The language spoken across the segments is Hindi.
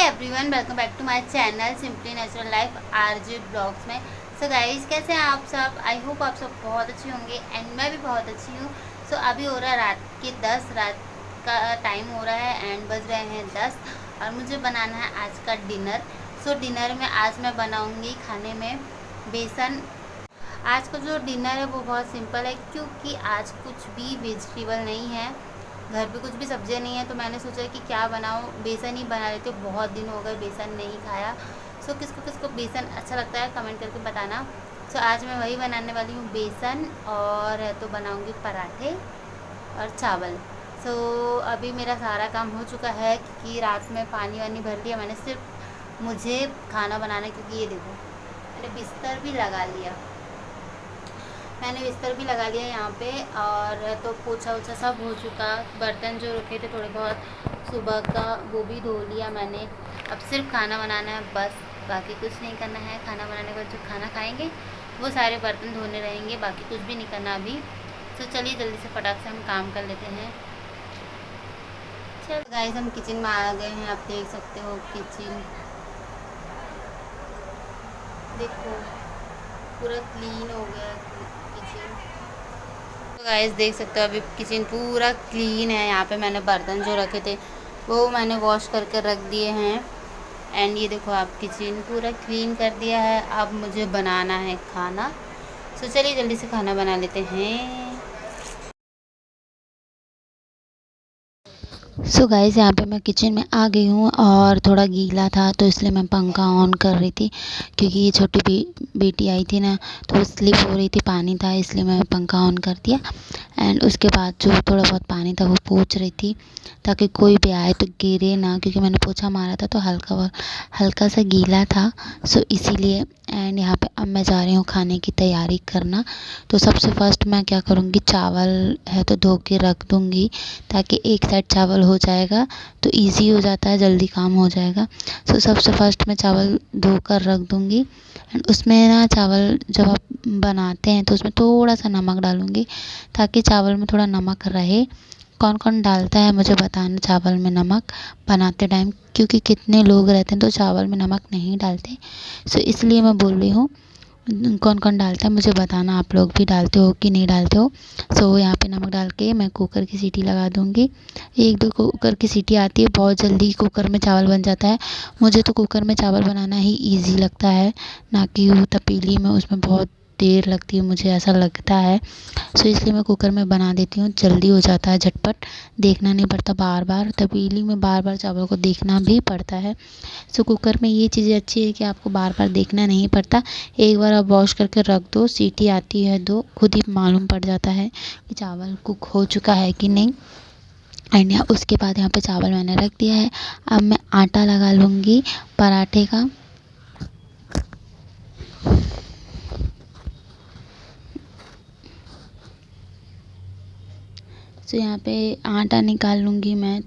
Everyone, welcome back to my channel simply natural life RJ blogs में। सो गाइस, कैसे हैं आप सब? आई होप आप सब बहुत अच्छे होंगे एंड मैं भी बहुत अच्छी हूँ। सो अभी हो रहा है रात के 10, रात का टाइम हो रहा है एंड बज रहे हैं 10 और मुझे बनाना है आज का डिनर। सो डिनर में आज मैं बनाऊँगी खाने में बेसन। आज का जो डिनर है वो बहुत सिंपल है क्योंकि आज कुछ भी वेजिटेबल नहीं है, घर पे कुछ भी सब्जियां नहीं है, तो मैंने सोचा कि क्या बनाऊँ, बेसन ही बना लेते। बहुत दिन हो गए बेसन नहीं खाया। सो किसको किसको बेसन अच्छा लगता है कमेंट करके बताना। सो आज मैं वही बनाने वाली हूँ, बेसन। और तो बनाऊँगी पराठे और चावल। सो अभी मेरा सारा काम हो चुका है क्योंकि रात में पानी वानी भर लिया मैंने, सिर्फ मुझे खाना बनाना है। क्योंकि ये देखो, मैंने बिस्तर भी लगा लिया, मैंने बिस्तर भी लगा लिया यहाँ पे। और तो पोछा वोछा सब हो चुका, बर्तन जो रखे थे थोड़े बहुत सुबह का वो भी धो लिया मैंने। अब सिर्फ खाना बनाना है बस, बाकी कुछ नहीं करना है। खाना बनाने के बाद जो खाना खाएंगे वो सारे बर्तन धोने रहेंगे, बाकी कुछ भी नहीं करना अभी। तो चलिए जल्दी से फटाक से हम काम कर लेते हैं। चलो गाइस, हम किचन में आ गए हैं, आप देख सकते हो किचन देखो पूरा क्लीन हो गया किचन। तो गाइस देख सकते हो अभी किचन पूरा क्लीन है। यहाँ पे मैंने बर्तन जो रखे थे वो मैंने वॉश करके रख दिए हैं एंड ये देखो आप किचन पूरा क्लीन कर दिया है। अब मुझे बनाना है खाना। तो चलिए जल्दी से खाना बना लेते हैं। सो गाइस, यहाँ पे मैं किचन में आ गई हूँ और थोड़ा गीला था तो इसलिए मैं पंखा ऑन कर रही थी। क्योंकि ये छोटी बेटी आई थी ना, तो वो स्लिप हो रही थी, पानी था, इसलिए मैं पंखा ऑन कर दिया। एंड उसके बाद जो थोड़ा बहुत पानी था वो पोंछ रही थी ताकि कोई भी आए तो गिरे ना, क्योंकि मैंने पोछा मारा था तो हल्का सा गीला था। सो इसीलिए। एंड यहाँ पे अब मैं जा रही हूँ खाने की तैयारी करना। तो सबसे फर्स्ट मैं क्या करूँगी, चावल है तो धो के रख दूँगी ताकि एक साइड चावल हो जाएगा तो इजी हो जाता है, जल्दी काम हो जाएगा। सो सबसे फर्स्ट मैं चावल धोकर रख दूँगी। एंड उसमें ना चावल जब आप बनाते हैं तो उसमें थोड़ा सा नमक डालूँगी ताकि चावल में थोड़ा नमक रहे। कौन कौन डालता है मुझे बताना चावल में नमक बनाते टाइम, क्योंकि कितने लोग रहते हैं तो चावल में नमक नहीं डालते। सो इसलिए मैं बोल रही हूँ, कौन कौन डालता है मुझे बताना, आप लोग भी डालते हो कि नहीं डालते हो। सो यहाँ पे नमक डाल के मैं कुकर की सीटी लगा दूँगी। एक दो कुकर की सीटी आती है, बहुत जल्दी कुकर में चावल बन जाता है। मुझे तो कुकर में चावल बनाना ही ईजी लगता है, ना कि वो तपेली में, उसमें बहुत देर लगती है, मुझे ऐसा लगता है। सो इसलिए मैं कुकर में बना देती हूँ, जल्दी हो जाता है, झटपट, देखना नहीं पड़ता बार बार। तपेली में बार बार चावल को देखना भी पड़ता है। सो कुकर में ये चीज़ें अच्छी है कि आपको बार बार देखना नहीं पड़ता। एक बार आप वॉश करके रख दो, सीटी आती है दो, खुद ही मालूम पड़ जाता है कि चावल कुक हो चुका है कि नहीं। एंड यहाँ उसके बाद यहाँ पे चावल मैंने रख दिया है। अब मैं आटा लगा लूँगी पराठे का। सो यहाँ पे आटा निकाल लूँगी मैं।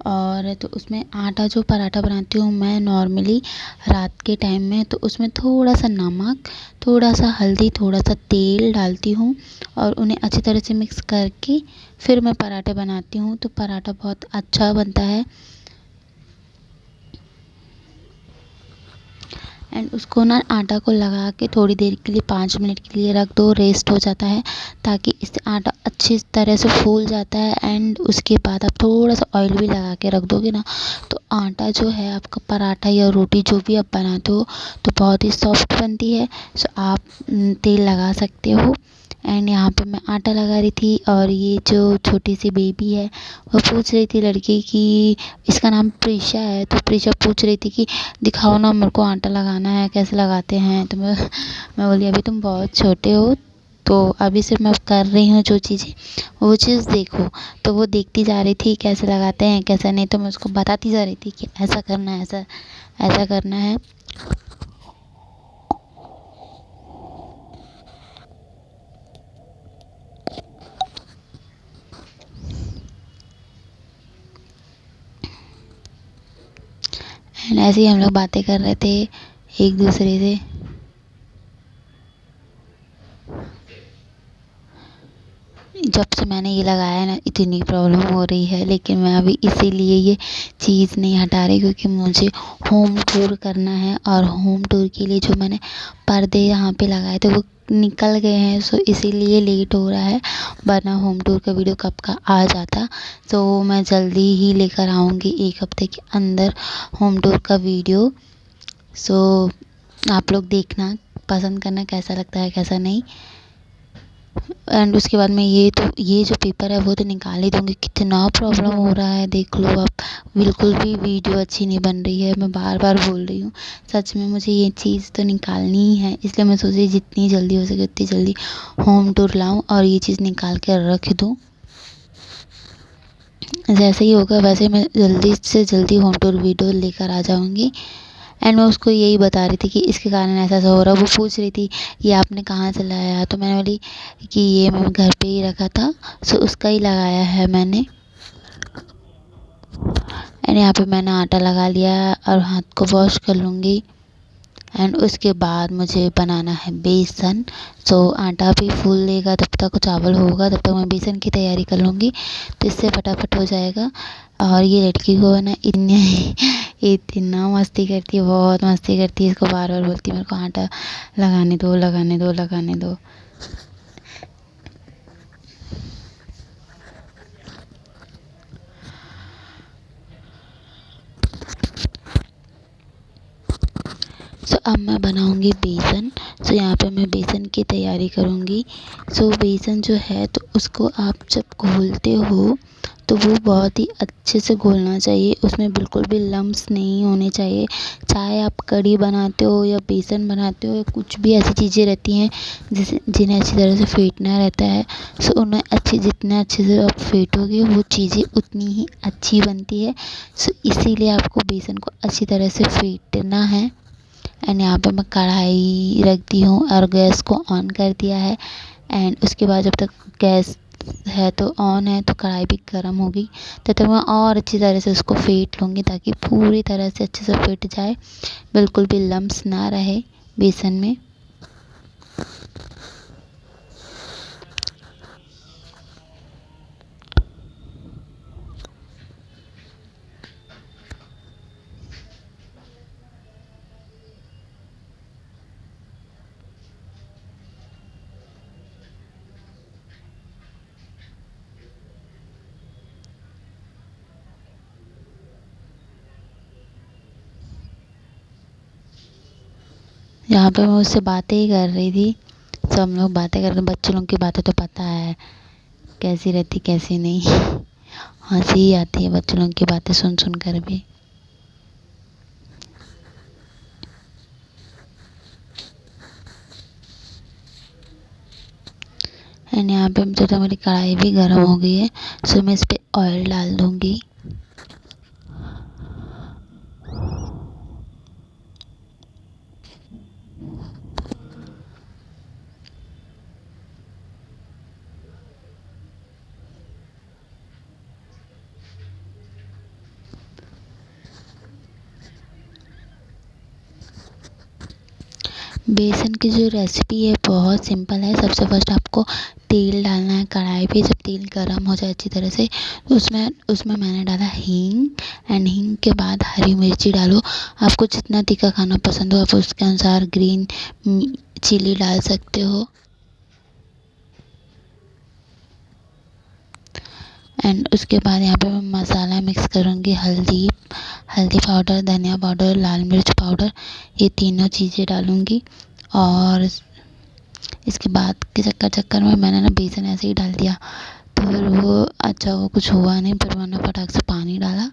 और तो उसमें आटा जो पराठा बनाती हूँ मैं नॉर्मली रात के टाइम में, तो उसमें थोड़ा सा नमक, थोड़ा सा हल्दी, थोड़ा सा तेल डालती हूँ और उन्हें अच्छी तरह से मिक्स करके फिर मैं पराठे बनाती हूँ, तो पराठा बहुत अच्छा बनता है। एंड उसको ना आटा को लगा के थोड़ी देर के लिए 5 मिनट के लिए रख दो, रेस्ट हो जाता है ताकि इससे आटा अच्छी तरह से फूल जाता है। एंड उसके बाद आप थोड़ा सा ऑयल भी लगा के रख दोगे ना, तो आटा जो है आपका पराठा या रोटी जो भी आप बनाते हो तो बहुत ही सॉफ्ट बनती है। सो आप तेल लगा सकते हो। एंड यहाँ पे मैं आटा लगा रही थी और ये जो छोटी सी बेबी है वो पूछ रही थी, लड़की की, इसका नाम प्रीशा है, तो प्रीशा पूछ रही थी कि दिखाओ ना मेरे को आटा लगाना है, कैसे लगाते हैं। तो मैं बोली अभी तुम बहुत छोटे हो, तो अभी सिर्फ मैं कर रही हूँ जो चीज़ें, वो चीज़ देखो। तो वो देखती जा रही थी कैसे लगाते हैं कैसा नहीं, तो मैं उसको बताती जा रही थी कि ऐसा करना है, ऐसा ऐसा करना है। एंड ऐसे ही हम लोग बातें कर रहे थे एक दूसरे से। जब से मैंने ये लगाया ना इतनी प्रॉब्लम हो रही है, लेकिन मैं अभी इसीलिए ये चीज़ नहीं हटा रही क्योंकि मुझे होम टूर करना है। और होम टूर के लिए जो मैंने पर्दे यहाँ पे लगाए थे वो निकल गए हैं, सो इसीलिए लेट हो रहा है, वरना होम टूर का वीडियो कब का आ जाता। सो मैं जल्दी ही लेकर आऊँगी 1 हफ्ते के अंदर होम टूर का वीडियो। सो आप लोग देखना, पसंद करना कैसा लगता है कैसा नहीं। एंड उसके बाद मैं ये जो पेपर है वो तो निकाल ही दूँगी। कितना प्रॉब्लम हो रहा है देख लो आप, बिल्कुल भी वीडियो अच्छी नहीं बन रही है। मैं बार बार बोल रही हूँ, सच में मुझे ये चीज़ तो निकालनी ही है, इसलिए मैं सोच रही जितनी जल्दी हो सके उतनी जल्दी होम टूर लाऊँ और ये चीज़ निकाल कर रख दूँ। जैसे ही होगा वैसे मैं जल्दी से जल्दी होम टूर वीडियो लेकर आ जाऊँगी। एंड मैं उसको यही बता रही थी कि इसके कारण ऐसा हो रहा है। वो पूछ रही थी ये आपने कहाँ से लाया, तो मैंने बोली कि ये मैं घर पे ही रखा था, सो उसका ही लगाया है मैंने। एंड यहाँ पे मैंने आटा लगा लिया और हाथ को वॉश कर लूँगी। एंड उसके बाद मुझे बनाना है बेसन। सो आटा भी फूल लेगा, तब तक चावल होगा, तब तक मैं बेसन की तैयारी कर लूँगी, तो इससे फटाफट हो जाएगा। और ये लड़की को है ना इतना मस्ती करती है, बहुत मस्ती करती है। इसको बार बार बोलती है मेरे को आटा लगाने दो लगाने दो लगाने दो। सो अब मैं बनाऊंगी बेसन। सो यहाँ पे मैं बेसन की तैयारी करूँगी। सो बेसन जो है तो उसको आप जब घोलते हो तो वो बहुत ही अच्छे से घोलना चाहिए, उसमें बिल्कुल भी लम्स नहीं होने चाहिए। चाहे आप कढ़ी बनाते हो या बेसन बनाते हो या कुछ भी ऐसी चीज़ें रहती हैं जिन्हें अच्छी तरह से फेंटना रहता है। सो उन्हें जितना अच्छे से आप फेंटोगे वो चीज़ें उतनी ही अच्छी बनती है। सो इसीलिए आपको बेसन को अच्छी तरह से फेंटना है। एंड यहाँ पे मैं कढ़ाई रख दी हूँ और गैस को ऑन कर दिया है। एंड उसके बाद जब तक गैस है तो ऑन है तो कढ़ाई भी गर्म होगी, तब तक मैं और अच्छी तरह से उसको फेंट लूँगी ताकि पूरी तरह से अच्छे से फेंट जाए, बिल्कुल भी लम्स ना रहे बेसन में। यहाँ पे मैं उससे बातें ही कर रही थी, तो हम लोग बातें करते, बच्चों लोग की बातें तो पता है कैसी रहती कैसी नहीं। हंसी ही आती है बच्चों लोग की बातें सुन सुन कर भी। एंड यहाँ पे जो हमारी कढ़ाई भी गर्म हो गई है, सो मैं इस पर ऑयल डाल दूँगी। बेसन की जो रेसिपी है बहुत सिंपल है। सबसे फर्स्ट आपको तेल डालना है कढ़ाई पे। जब तेल गर्म हो जाए अच्छी तरह से तो उसमें मैंने डाला हींग। एंड हींग के बाद हरी मिर्ची डालो। आपको जितना तीखा खाना पसंद हो आप उसके अनुसार ग्रीन चिली डाल सकते हो। एंड उसके बाद यहाँ पे मैं मसाला मिक्स करूँगी, हल्दी पाउडर, धनिया पाउडर, लाल मिर्च पाउडर, ये तीनों चीज़ें डालूँगी। और इसके बाद के चक्कर में मैंने ना बेसन ऐसे ही डाल दिया, तो फिर वो अच्छा वो कुछ हुआ नहीं। फिर मैंने फटाक से पानी डाला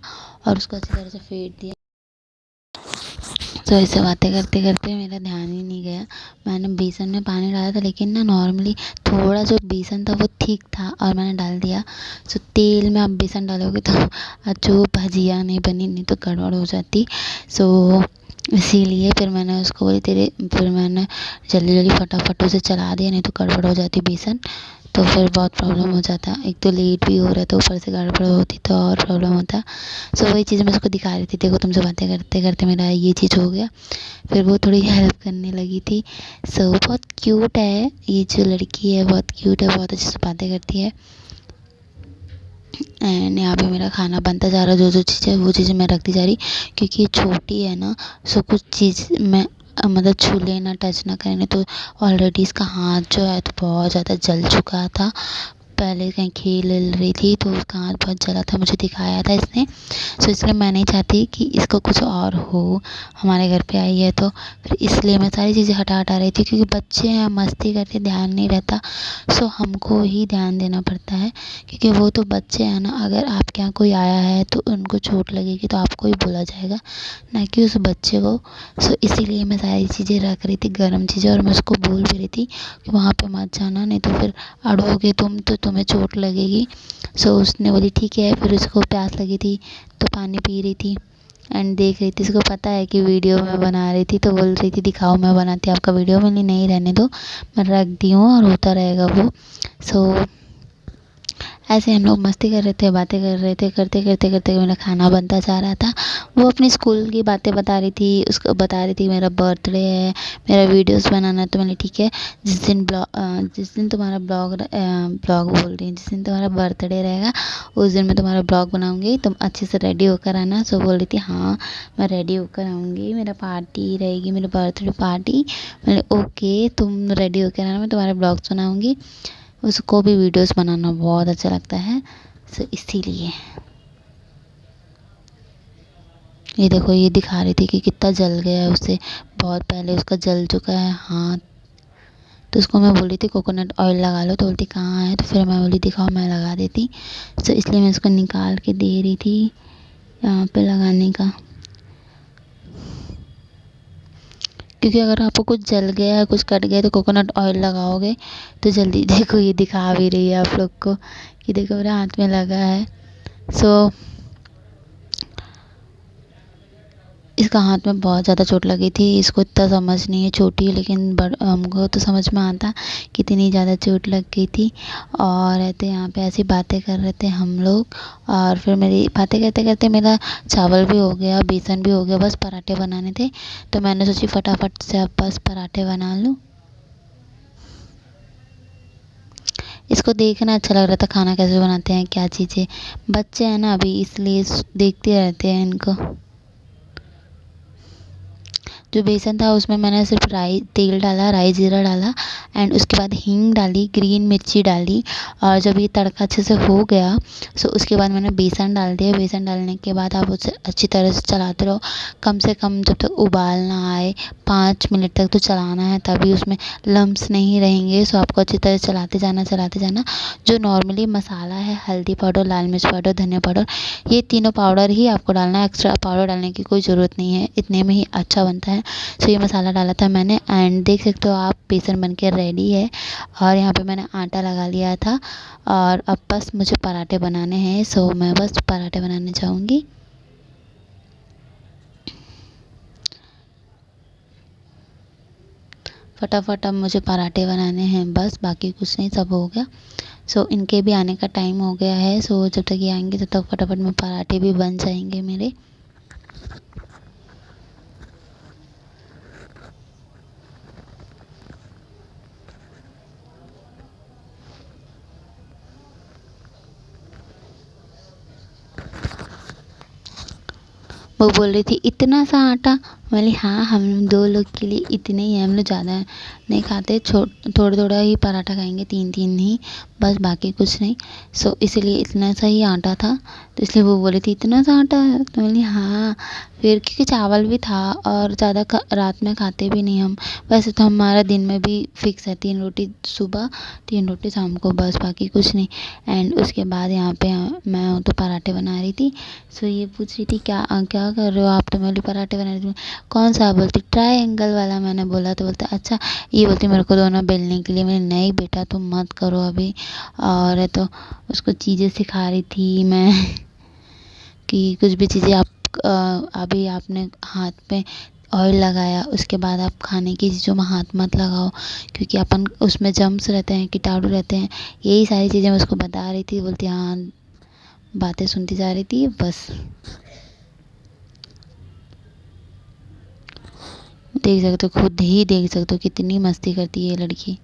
और उसको अच्छी तरह से फेंट दिया। तो ऐसे बातें करते करते मेरा ध्यान ही नहीं गया, मैंने बेसन में पानी डाला था, लेकिन ना नॉर्मली थोड़ा जो बेसन था वो ठीक था और मैंने डाल दिया। सो तेल में आप बेसन डालोगे तो जो भजिया नहीं बनी, नहीं तो गड़बड़ हो जाती। सो इसीलिए फिर मैंने उसको बोली फिर मैंने जल्दी जल्दी फटाफट उसे चला दिया, नहीं तो गड़बड़ हो जाती बेसन। तो फिर बहुत प्रॉब्लम हो जाता। एक तो लेट भी हो रहा है तो ऊपर से गड़बड़ होती तो और प्रॉब्लम होता। सो वही चीज़ मैं उसको दिखा रही थी, देखो तुमसे बातें करते करते मेरा ये चीज़ हो गया। फिर वो थोड़ी हेल्प करने लगी थी। सो बहुत क्यूट है ये जो लड़की है, बहुत क्यूट है, बहुत अच्छे से बातें करती है। एंड यहाँ पे मेरा खाना बनता जा रहा है, जो जो चीज़ है वो चीज़ें मैं रखती जा रही, क्योंकि ये छोटी है ना। सो कुछ चीज़ मैं मतलब छू ले ना, टच ना करे, तो ऑलरेडी इसका हाथ जो है तो बहुत ज़्यादा जल चुका था। पहले कहीं खेल रही थी तो उसका हाथ बहुत जला था, मुझे दिखाया था इसने। सो इसलिए मैं नहीं चाहती कि इसको कुछ और हो, हमारे घर पे आई है तो। फिर इसलिए मैं सारी चीज़ें हटा हटा रही थी, क्योंकि बच्चे हैं, मस्ती करते, ध्यान नहीं रहता। सो हमको ही ध्यान देना पड़ता है, क्योंकि वो तो बच्चे हैं ना। अगर आपके यहाँ कोई आया है तो उनको चोट लगेगी तो आपको ही बोला जाएगा, ना कि उस बच्चे को। सो इसीलिए मैं सारी चीज़ें रख रही थी, गर्म चीज़ें, और मैं उसको बोल भी रही थी कि वहाँ पे मत जाना, नहीं तो फिर अड़ोगे तुम तो तुम्हें चोट लगेगी। सो उसने बोली ठीक है। फिर उसको प्यास लगी थी तो पानी पी रही थी एंड देख रही थी। उसको पता है कि वीडियो मैं बना रही थी, तो बोल रही थी दिखाओ मैं बनाती आपका वीडियो। मैंने नहीं, रहने दो, मैं रख दी हूँ और होता रहेगा वो। सो ऐसे हम लोग मस्ती कर रहे थे, बातें कर रहे थे, करते करते करते मेरा खाना बनता जा रहा था। वो अपनी स्कूल की बातें बता रही थी, उसको बता रही थी मेरा बर्थडे है, मेरा वीडियोस बनाना है। तो मैंने ठीक है, जिस दिन तुम्हारा ब्लॉग बोल रही है, जिस दिन तुम्हारा बर्थडे रहेगा उस दिन मैं तुम्हारा ब्लॉग बनाऊंगी, तुम अच्छे से रेडी होकर आना। सो बोल रही थी हाँ मैं रेडी होकर आऊँगी, मेरा पार्टी रहेगी, मेरा बर्थडे पार्टी। मैंने ओके तुम रेडी होकर आना, मैं तुम्हारे ब्लॉग्स बनाऊँगी। उसको भी वीडियोस बनाना बहुत अच्छा लगता है। सो इसीलिए ये देखो, ये दिखा रही थी कि कितना जल गया है उसे, बहुत पहले उसका जल चुका है हाथ। तो उसको मैं बोली थी कोकोनट ऑयल लगा लो, तो बोलती कहाँ है। तो फिर मैं बोली दिखाओ मैं लगा देती। सो इसलिए मैं उसको निकाल के दे रही थी यहाँ पे लगाने का, क्योंकि अगर आपको कुछ जल गया है, कुछ कट गया, तो कोकोनट ऑयल लगाओगे तो जल्दी। देखो ये दिखा भी रही है आप लोग को कि देखो मेरे हाथ में लगा है। सो इसका हाथ में बहुत ज़्यादा चोट लगी थी। इसको इतना समझ नहीं है, छोटी है, लेकिन हमको तो समझ में आता कितनी ज़्यादा चोट लग गई थी। और तो यहाँ पे ऐसी बातें कर रहे थे हम लोग, और फिर मेरी बातें करते करते मेरा चावल भी हो गया, बेसन भी हो गया, बस पराठे बनाने थे। तो मैंने सोची फटाफट से अब बस पराठे बना लूँ। इसको देखना अच्छा लग रहा था, खाना कैसे बनाते हैं, क्या चीज़ें। बच्चे हैं ना अभी, इसलिए देखते रहते हैं इनको। जो बेसन था उसमें मैंने सिर्फ तेल डाला, राई जीरा डाला, एंड उसके बाद हींग डाली, ग्रीन मिर्ची डाली। और जब ये तड़का अच्छे से हो गया सो उसके बाद मैंने बेसन डाल दिया। बेसन डालने के बाद आप उसे अच्छी तरह से चलाते रहो, कम से कम जब तक उबाल ना आए, 5 मिनट तक तो चलाना है, तभी उसमें लम्स नहीं रहेंगे। सो आपको अच्छी तरह से चलाते जाना, चलाते जाना। जो नॉर्मली मसाला है, हल्दी पाउडर, लाल मिर्च पाउडर, धनिया पाउडर, ये तीनों पाउडर ही आपको डालना है, एक्स्ट्रा पाउडर डालने की कोई ज़रूरत नहीं है, इतने में ही अच्छा बनता है। सो ये मसाला डाला था मैंने, एंड देख सकते हो आप बेसन बनके रेडी है। और यहाँ पे मैंने आटा लगा लिया था, और अब बस मुझे पराठे बनाने हैं। सो मैं बस पराठे बनाने जाऊँगी। फटाफट अब मुझे पराठे बनाने हैं बस, बाकी कुछ नहीं, सब हो गया। सो इनके भी आने का टाइम हो गया है। सो जब तक ये आएंगे तब तक फटाफट में पराठे भी बन जाएंगे मेरे। वो बोल रही थी इतना सा आटा। बोली हाँ हम 2 लोग के लिए इतने ही है, हम लोग ज़्यादा नहीं खाते, थोड़ा थोड़ा ही पराठा खाएंगे, 3 3 ही बस, बाकी कुछ नहीं। सो इसीलिए इतना सा ही आटा था, तो इसलिए वो बोली थी इतना सा आटा है, तो बोली हाँ। फिर क्योंकि चावल भी था और ज़्यादा रात में खाते भी नहीं हम। वैसे तो हमारा दिन में भी फिक्स है 3 रोटी सुबह, 3 रोटी शाम को, बस बाकी कुछ नहीं। एंड उसके बाद यहाँ पे मैं तो पराठे बना रही थी। सो ये पूछ रही थी क्या क्या कर रहे हो आप, तो मैं बोली पराठे बना रही थी। कौन सा, बोलती ट्रायंगल वाला। मैंने बोला तो बोलता अच्छा, ये बोलती मेरे को दोनों बेलने के लिए। मैंने नहीं बेटा तुम मत करो अभी। और तो उसको चीज़ें सिखा रही थी मैं कि कुछ भी चीज़ें आप अभी आपने हाथ में ऑयल लगाया। उसके बाद आप खाने की चीज़ों में हाथ मत लगाओ, क्योंकि अपन उसमें जर्म्स रहते हैं, कीटाणु रहते हैं। यही सारी चीज़ें मैं उसको बता रही थी। बोलती हाँ, बातें सुनती जा रही थी बस। देख सकते हो, खुद ही देख सकते हो कितनी मस्ती करती है ये लड़की।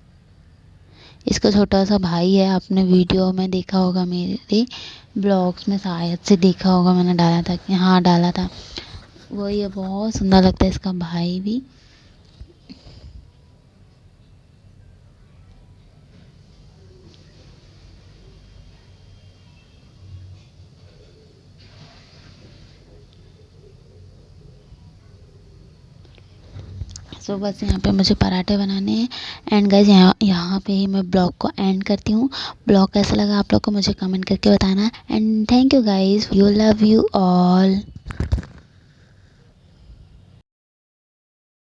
इसका छोटा सा भाई है, आपने वीडियो में देखा होगा, मेरे ब्लॉग्स में शायद से देखा होगा, मैंने डाला था कि हाँ डाला था। वही है, बहुत सुंदर लगता है इसका भाई भी। सो बस यहाँ पे मुझे पराठे बनाने हैं। एंड गाइज यहाँ यहाँ पे ही मैं ब्लॉग को एंड करती हूँ। ब्लॉग कैसा लगा आप लोग को मुझे कमेंट करके बताना। And thank you guys, you love you all.